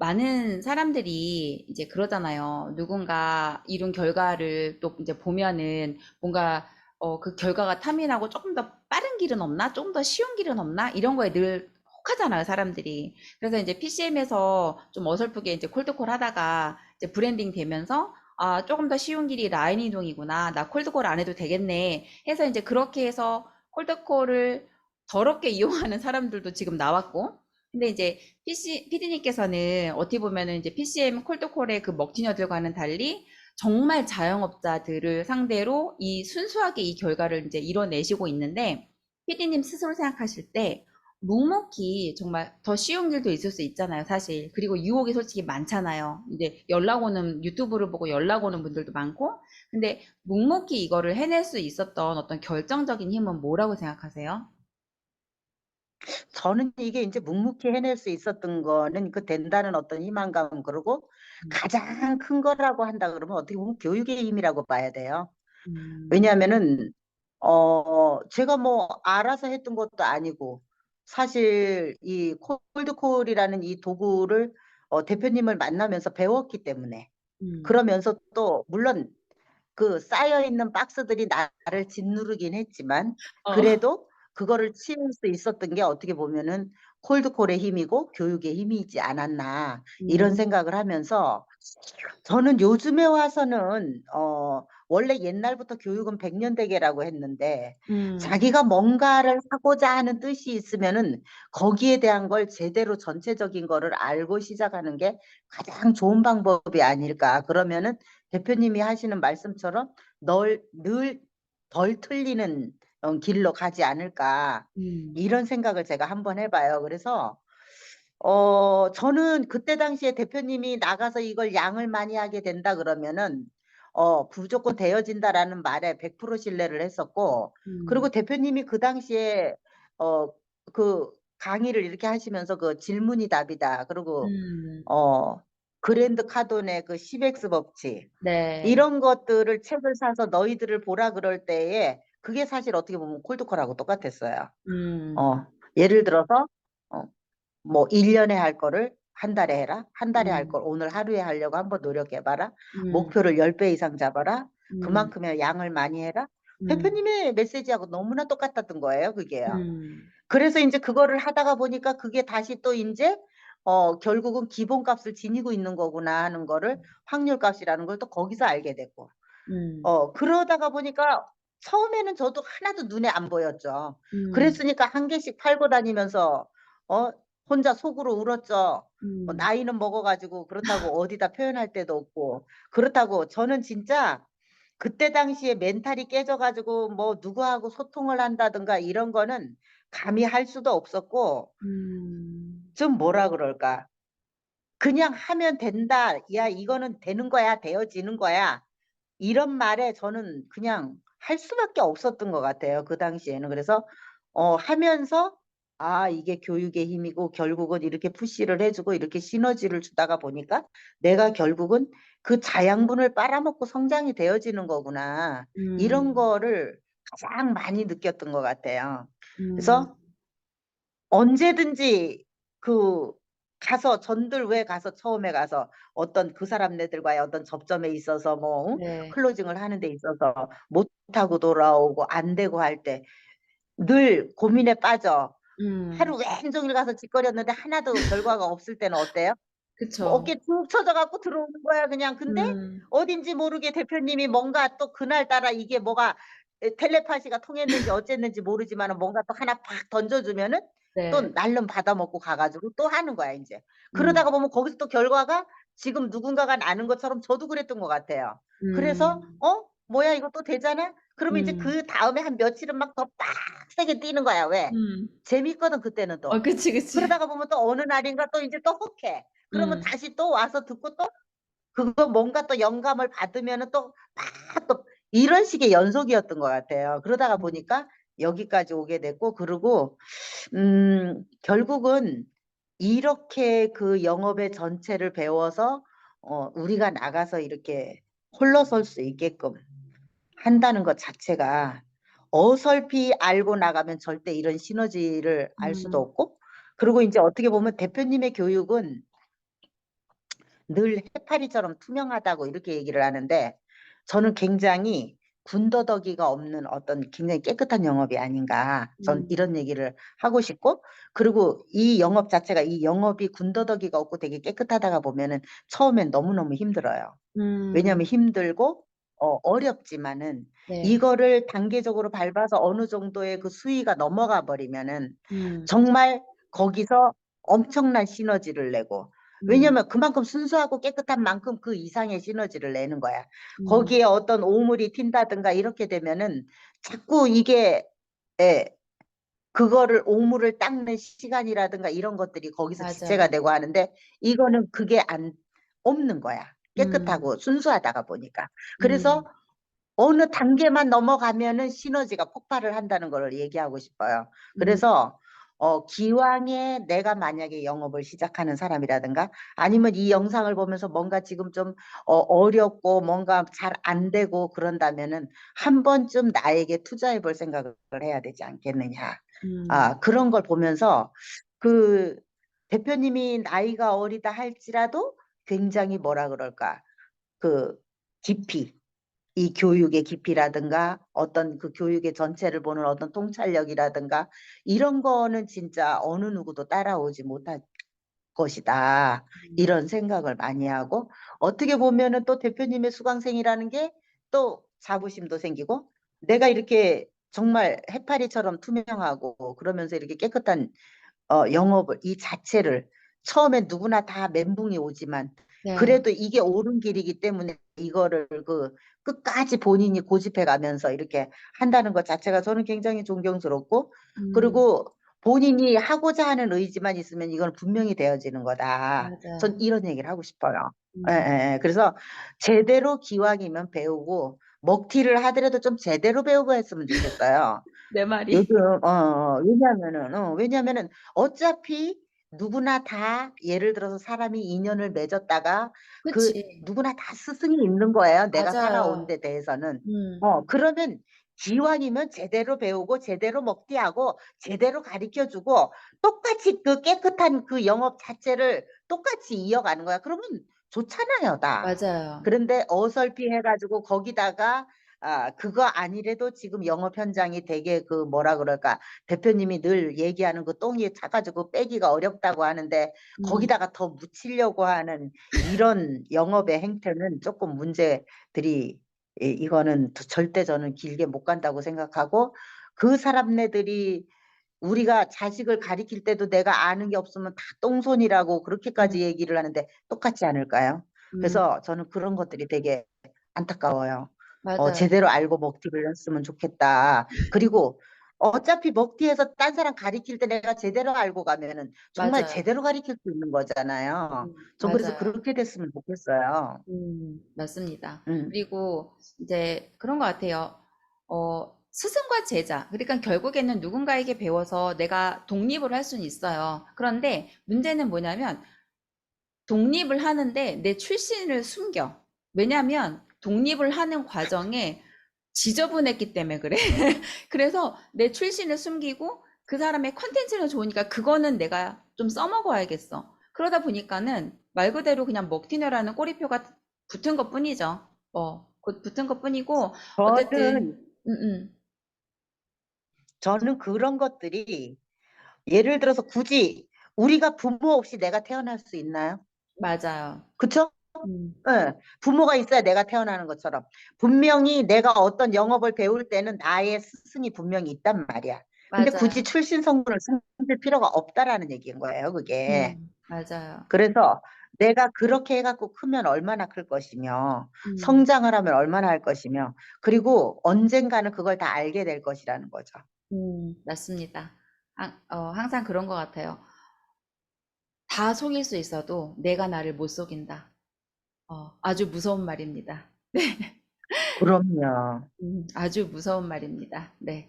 많은 사람들이 이제 그러잖아요. 누군가 이룬 결과를 또 이제 보면은 뭔가 그 결과가 탐이나고 조금 더 빠른 길은 없나? 조금 더 쉬운 길은 없나? 이런 거에 늘 혹하잖아요, 사람들이. 그래서 이제 PCM에서 좀 어설프게 이제 콜드콜 하다가 이제 브랜딩 되면서 아, 조금 더 쉬운 길이 라인 이동이구나. 나 콜드콜 안 해도 되겠네. 해서 이제 그렇게 해서 콜드콜을 더럽게 이용하는 사람들도 지금 나왔고, 근데 이제 PD님께서는 어떻게 보면은 이제 PCM 콜드콜의 그 먹튀녀들과는 달리 정말 자영업자들을 상대로 이 순수하게 이 결과를 이제 이뤄내시고 있는데, PD님 스스로 생각하실 때 묵묵히 정말 더 쉬운 길도 있을 수 있잖아요, 사실. 그리고 유혹이 솔직히 많잖아요. 이제 연락 오는 유튜브를 보고 연락 오는 분들도 많고, 근데 묵묵히 이거를 해낼 수 있었던 어떤 결정적인 힘은 뭐라고 생각하세요? 저는 이게 이제 묵묵히 해낼 수 있었던 거는 그 된다는 어떤 희망감, 그리고 음, 가장 큰 거라고 한다 그러면 어떻게 보면 교육의 힘이라고 봐야 돼요. 음, 왜냐하면은 제가 뭐 알아서 했던 것도 아니고, 사실 이 콜드콜이라는 이 도구를 대표님을 만나면서 배웠기 때문에, 음, 그러면서 또 물론 그 쌓여 있는 박스들이 나를 짓누르긴 했지만, 어, 그래도 그거를 치울 수 있었던 게 어떻게 보면은 콜드콜의 힘이고 교육의 힘이지 않았나, 이런 음, 생각을 하면서, 저는 요즘에 와서는 원래 옛날부터 교육은 백년대계라고 했는데, 음, 자기가 뭔가를 하고자 하는 뜻이 있으면은 거기에 대한 걸 제대로 전체적인 거를 알고 시작하는 게 가장 좋은 방법이 아닐까. 그러면은 대표님이 하시는 말씀처럼 늘 덜 틀리는 길로 가지 않을까, 음, 이런 생각을 제가 한번 해봐요. 그래서 저는 그때 당시에 대표님이 나가서 이걸 양을 많이 하게 된다 그러면은 무조건 되어진다라는 말에 100% 신뢰를 했었고, 음, 그리고 대표님이 그 당시에 어 그 강의를 이렇게 하시면서 그 질문이 답이다, 그리고 음, 어 그랜드 카돈의 그 10X 법칙, 네, 이런 것들을 책을 사서 너희들을 보라 그럴 때에, 그게 사실 어떻게 보면 콜드콜하고 똑같았어요. 음, 어 예를 들어서 어, 뭐 1년에 할 거를 한 달에 해라. 한 달에 할 음, 걸 오늘 하루에 하려고 한번 노력해봐라. 음, 목표를 10배 이상 잡아라. 음, 그만큼의 양을 많이 해라. 음, 대표님의 메시지하고 너무나 똑같았던 거예요, 그게요. 음, 그래서 이제 그거를 하다가 보니까 그게 다시 또 이제 결국은 기본값을 지니고 있는 거구나 하는 거를, 확률값이라는 걸 또 거기서 알게 됐고, 음, 그러다가 보니까 처음에는 저도 하나도 눈에 안 보였죠. 음, 그랬으니까 한 개씩 팔고 다니면서 어 혼자 속으로 울었죠. 음, 나이는 먹어가지고 그렇다고 어디다 표현할 데도 없고, 그렇다고 저는 진짜 그때 당시에 멘탈이 깨져가지고 뭐 누구하고 소통을 한다든가 이런 거는 감히 할 수도 없었고, 음, 좀 뭐라 그럴까, 그냥 하면 된다, 야 이거는 되는 거야, 되어지는 거야, 이런 말에 저는 그냥 할 수밖에 없었던 것 같아요, 그 당시에는. 그래서 하면서 아, 이게 교육의 힘이고 결국은 이렇게 푸시를 해주고 이렇게 시너지를 주다가 보니까 내가 결국은 그 자양분을 빨아먹고 성장이 되어지는 거구나, 이런 음, 거를 가장 많이 느꼈던 것 같아요. 음, 그래서 언제든지 그 가서 전들 왜 가서 처음에 가서 어떤 그 사람네들과의 어떤 접점에 있어서 뭐 네, 클로징을 하는 데 있어서 못하고 돌아오고 안 되고 할 때 늘 고민에 빠져 음, 하루 왼종일 가서 짓거렸는데 하나도 결과가 없을 때는 어때요? 뭐 그쵸. 어깨 쭉 쳐져 갖고 들어오는 거야 그냥. 근데 음, 어딘지 모르게 대표님이 뭔가 또 그날따라 이게 뭐가 텔레파시가 통했는지 어쨌는지 모르지만은 뭔가 또 하나 팍 던져주면은 또 네, 날름 받아먹고 가가지고 또 하는 거야 이제. 음, 그러다가 보면 거기서 또 결과가 지금 누군가가 나는 것처럼 저도 그랬던 것 같아요. 그래서 음, 뭐야 이거 또 되잖아? 그러면 이제 음, 그 다음에 한 며칠은 막 더 빡세게 뛰는 거야. 왜? 음, 재밌거든 그때는 또. 그치, 그치. 그러다가 보면 또 어느 날인가 또 이제 또 혹해. 그러면 음, 다시 또 와서 듣고 또 그거 뭔가 또 영감을 받으면은 또 막 또 이런 식의 연속이었던 것 같아요. 그러다가 음, 보니까 여기까지 오게 됐고, 그리고 결국은 이렇게 그 영업의 전체를 배워서 우리가 나가서 이렇게 홀로설 수 있게끔 한다는 것 자체가, 어설피 알고 나가면 절대 이런 시너지를 알 수도 음, 없고, 그리고 이제 어떻게 보면 대표님의 교육은 늘 해파리처럼 투명하다고 이렇게 얘기를 하는데 저는 굉장히 군더더기가 없는 어떤 굉장히 깨끗한 영업이 아닌가. 전 음. 이런 얘기를 하고 싶고 그리고 이 영업 자체가 이 영업이 군더더기가 없고 되게 깨끗하다가 보면은 처음엔 너무너무 힘들어요. 음. 왜냐하면 힘들고 어렵지만은 네. 이거를 단계적으로 밟아서 어느 정도의 그 수위가 넘어가 버리면은 음. 정말 거기서 엄청난 시너지를 내고 음. 왜냐면 그만큼 순수하고 깨끗한 만큼 그 이상의 시너지를 내는 거야. 음. 거기에 어떤 오물이 튄다든가 이렇게 되면은 자꾸 이게 예, 그거를 오물을 닦는 시간이라든가 이런 것들이 거기서 지체가 맞아요. 되고 하는데 이거는 그게 없는 거야. 음. 깨끗하고 순수하다가 보니까. 그래서 음. 어느 단계만 넘어가면은 시너지가 폭발을 한다는 걸 얘기하고 싶어요. 음. 그래서 기왕에 내가 만약에 영업을 시작하는 사람이라든가 아니면 이 영상을 보면서 뭔가 지금 좀 어렵고 뭔가 잘 안 되고 그런다면은 한 번쯤 나에게 투자해 볼 생각을 해야 되지 않겠느냐. 음. 그런 걸 보면서 그 대표님이 나이가 어리다 할지라도 굉장히 뭐라 그럴까 그 깊이 이 교육의 깊이라든가 어떤 그 교육의 전체를 보는 어떤 통찰력이라든가 이런 거는 진짜 어느 누구도 따라오지 못할 것이다. 음. 이런 생각을 많이 하고 어떻게 보면은 또 대표님의 수강생이라는 게 또 자부심도 생기고 내가 이렇게 정말 해파리처럼 투명하고 그러면서 이렇게 깨끗한 영업을 이 자체를 처음엔 누구나 다 멘붕이 오지만 네. 그래도 이게 옳은 길이기 때문에 이거를 그 끝까지 본인이 고집해 가면서 이렇게 한다는 것 자체가 저는 굉장히 존경스럽고 음. 그리고 본인이 하고자 하는 의지만 있으면 이건 분명히 되어지는 거다. 전 맞아요. 이런 얘기를 하고 싶어요. 예, 음. 예, 예. 그래서 제대로 기왕이면 배우고 먹튀를 하더라도 좀 제대로 배우고 했으면 좋겠어요. 내 말이. 요즘 왜냐면은 어차피 누구나 다 예를 들어서 사람이 인연을 맺었다가 그 그치. 누구나 다 스승이 있는 거예요. 내가 살아온 맞아요. 데 대해서는. 음. 그러면 기왕이면 제대로 배우고 제대로 먹튀하고 제대로 가르쳐 주고 똑같이 그 깨끗한 그 영업 자체를 똑같이 이어가는 거야. 그러면 좋잖아요, 다. 맞아요. 그런데 어설피 해가지고 거기다가 그거 아니래도 지금 영업 현장이 되게 그 뭐라 그럴까 대표님이 늘 얘기하는 그 똥이 차가지고 빼기가 어렵다고 하는데 음. 거기다가 더 묻히려고 하는 이런 영업의 행태는 조금 문제들이 이거는 절대 저는 길게 못 간다고 생각하고 그 사람네들이 우리가 자식을 가리킬 때도 내가 아는 게 없으면 다 똥손이라고 음. 그렇게까지 얘기를 하는데 똑같지 않을까요? 음. 그래서 저는 그런 것들이 되게 안타까워요. 맞아요. 제대로 알고 먹튀를 했으면 좋겠다. 그리고 어차피 먹튀해서 딴 사람 가리킬 때 내가 제대로 알고 가면은 정말 맞아요. 제대로 가리킬 수 있는 거잖아요. 전 그래서 맞아요. 그렇게 됐으면 좋겠어요. 맞습니다. 음. 그리고 이제 그런 것 같아요. 스승과 제자. 그러니까 결국에는 누군가에게 배워서 내가 독립을 할 수는 있어요. 그런데 문제는 뭐냐면 독립을 하는데 내 출신을 숨겨. 왜냐하면 독립을 하는 과정에 지저분했기 때문에 그래. 그래서 내 출신을 숨기고 그 사람의 컨텐츠는 좋으니까 그거는 내가 좀 써먹어야겠어. 그러다 보니까는 말 그대로 그냥 먹튀녀라는 꼬리표가 붙은 것 뿐이죠. 곧 붙은 것 뿐이고, 어쨌든, 저는 저는 그런 것들이 예를 들어서 굳이 우리가 부모 없이 내가 태어날 수 있나요? 맞아요. 그쵸? 음, 예, 부모가 있어야 내가 태어나는 것처럼 분명히 내가 어떤 영업을 배울 때는 나의 스승이 분명히 있단 말이야. 근데 굳이 맞아요. 출신 성분을 숨길 필요가 없다라는 얘기인 거예요, 그게. 맞아요. 그래서 내가 그렇게 해갖고 크면 얼마나 클 것이며 음, 성장을 하면 얼마나 할 것이며 그리고 언젠가는 그걸 다 알게 될 것이라는 거죠. 맞습니다. 항상 그런 것 같아요. 다 속일 수 있어도 내가 나를 못 속인다. 아주 무서운 말입니다. 그럼요. 아주 무서운 말입니다. 네.